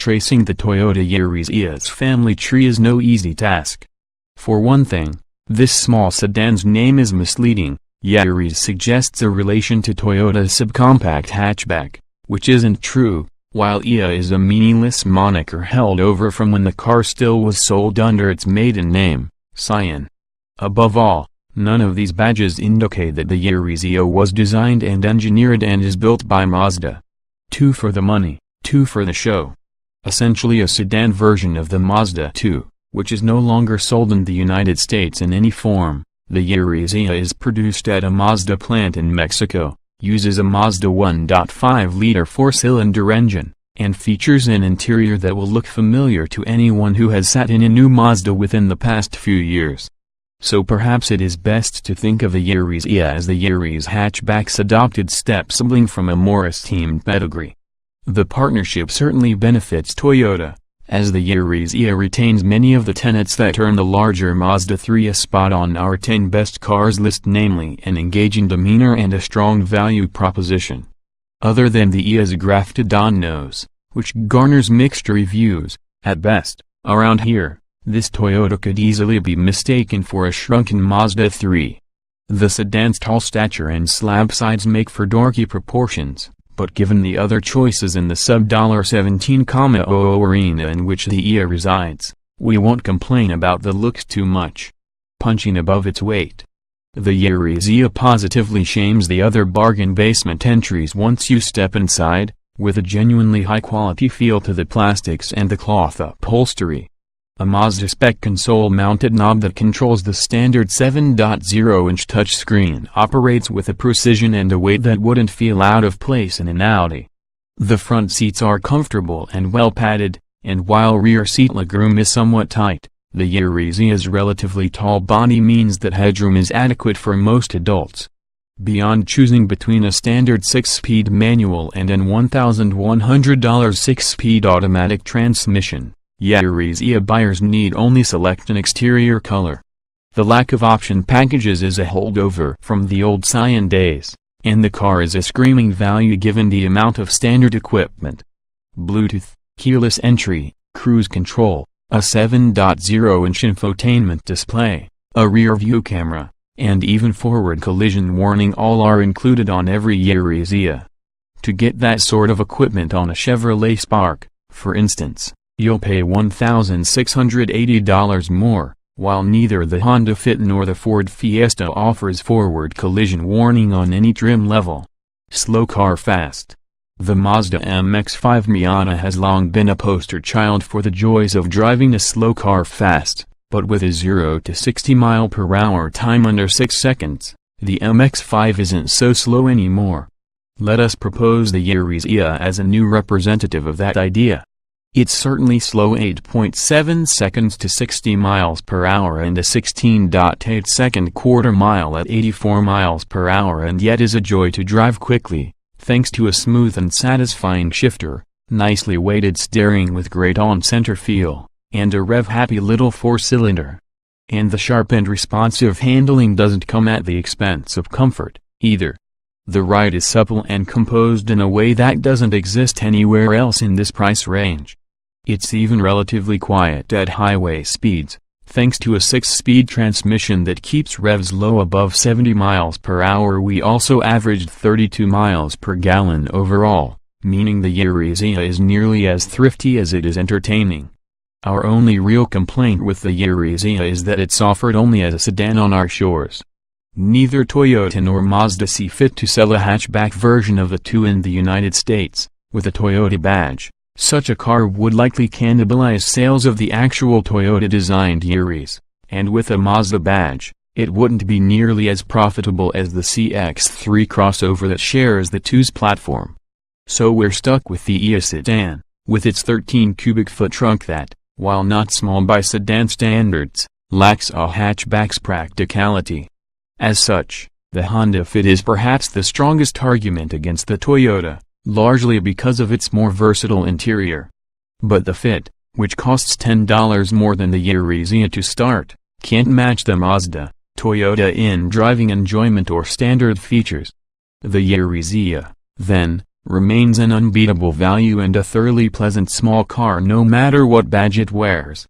Tracing the Toyota Yaris' family tree is no easy task. For one thing, this small sedan's name is misleading. Yaris suggests a relation to Toyota's subcompact hatchback, which isn't true, while IA is a meaningless moniker held over from when the car still was sold under its maiden name, Cyan. Above all, none of these badges indicate that the Yaris IA was designed and engineered and is built by Mazda. 2 for the money, 2 for the show. Essentially a sedan version of the Mazda 2, which is no longer sold in the United States in any form. The Yaris IA is produced at a Mazda plant in Mexico, uses a Mazda 1.5-liter 4-cylinder engine, and features an interior that will look familiar to anyone who has sat in a new Mazda within the past few years. So perhaps it is best to think of the Yaris IA as the Yaris hatchback's adopted step-sibling from a Morris-themed pedigree. The partnership certainly benefits Toyota, as the Yaris IA retains many of the tenets that earn the larger Mazda 3 a spot on our 10 best cars list, namely an engaging demeanor and a strong value proposition. Other than the IA's grafted-on nose, which garners mixed reviews, at best, around here, this Toyota could easily be mistaken for a shrunken Mazda 3. The sedan's tall stature and slab sides make for dorky proportions, but given the other choices in the sub-$17,000 arena in which the IA resides, we won't complain about the looks too much. Punching above its weight. The Yaris IA positively shames the other bargain basement entries once you step inside, with a genuinely high-quality feel to the plastics and the cloth upholstery. A Mazda spec console-mounted knob that controls the standard 7.0-inch touchscreen operates with a precision and a weight that wouldn't feel out of place in an Audi. The front seats are comfortable and well padded, and while rear seat legroom is somewhat tight, the Yaris IA's relatively tall body means that headroom is adequate for most adults. Beyond choosing between a standard 6-speed manual and an $1,100 6-speed automatic transmission, Yaris IA buyers need only select an exterior color. The lack of option packages is a holdover from the old Cyan days, and the car is a screaming value given the amount of standard equipment. Bluetooth, keyless entry, cruise control, a 7.0-inch infotainment display, a rear-view camera, and even forward collision warning all are included on every Yaris IA. To get that sort of equipment on a Chevrolet Spark, for instance, you'll pay $1,680 more, while neither the Honda Fit nor the Ford Fiesta offers forward collision warning on any trim level. Slow car fast. The Mazda MX-5 Miata has long been a poster child for the joys of driving a slow car fast, but with a 0 to 60 mph time under 6 seconds, the MX-5 isn't so slow anymore. Let us propose the Yaris IA as a new representative of that idea. It's certainly slow 8.7 seconds to 60 mph and a 16.8-second quarter mile at 84 mph, and yet is a joy to drive quickly, thanks to a smooth and satisfying shifter, nicely weighted steering with great on-center feel, and a rev-happy little 4-cylinder. And the sharp and responsive handling doesn't come at the expense of comfort, either. The ride is supple and composed in a way that doesn't exist anywhere else in this price range. It's even relatively quiet at highway speeds, thanks to a 6-speed transmission that keeps revs low above 70 mph. We also averaged 32 miles per gallon overall, meaning the Yaris IA is nearly as thrifty as it is entertaining. Our only real complaint with the Yaris IA is that it's offered only as a sedan on our shores. Neither Toyota nor Mazda see fit to sell a hatchback version of the 2 in the United States, with a Toyota badge. Such a car would likely cannibalize sales of the actual Toyota-designed Yaris, and with a Mazda badge, it wouldn't be nearly as profitable as the CX-3 crossover that shares the 2's platform. So we're stuck with the IA sedan, with its 13 cubic foot trunk that, while not small by sedan standards, lacks a hatchback's practicality. As such, the Honda Fit is perhaps the strongest argument against the Toyota, largely because of its more versatile interior. But the Fit, which costs $10 more than the Yaris IA to start, can't match the Mazda, Toyota in driving enjoyment or standard features. The Yaris IA, then, remains an unbeatable value and a thoroughly pleasant small car no matter what badge it wears.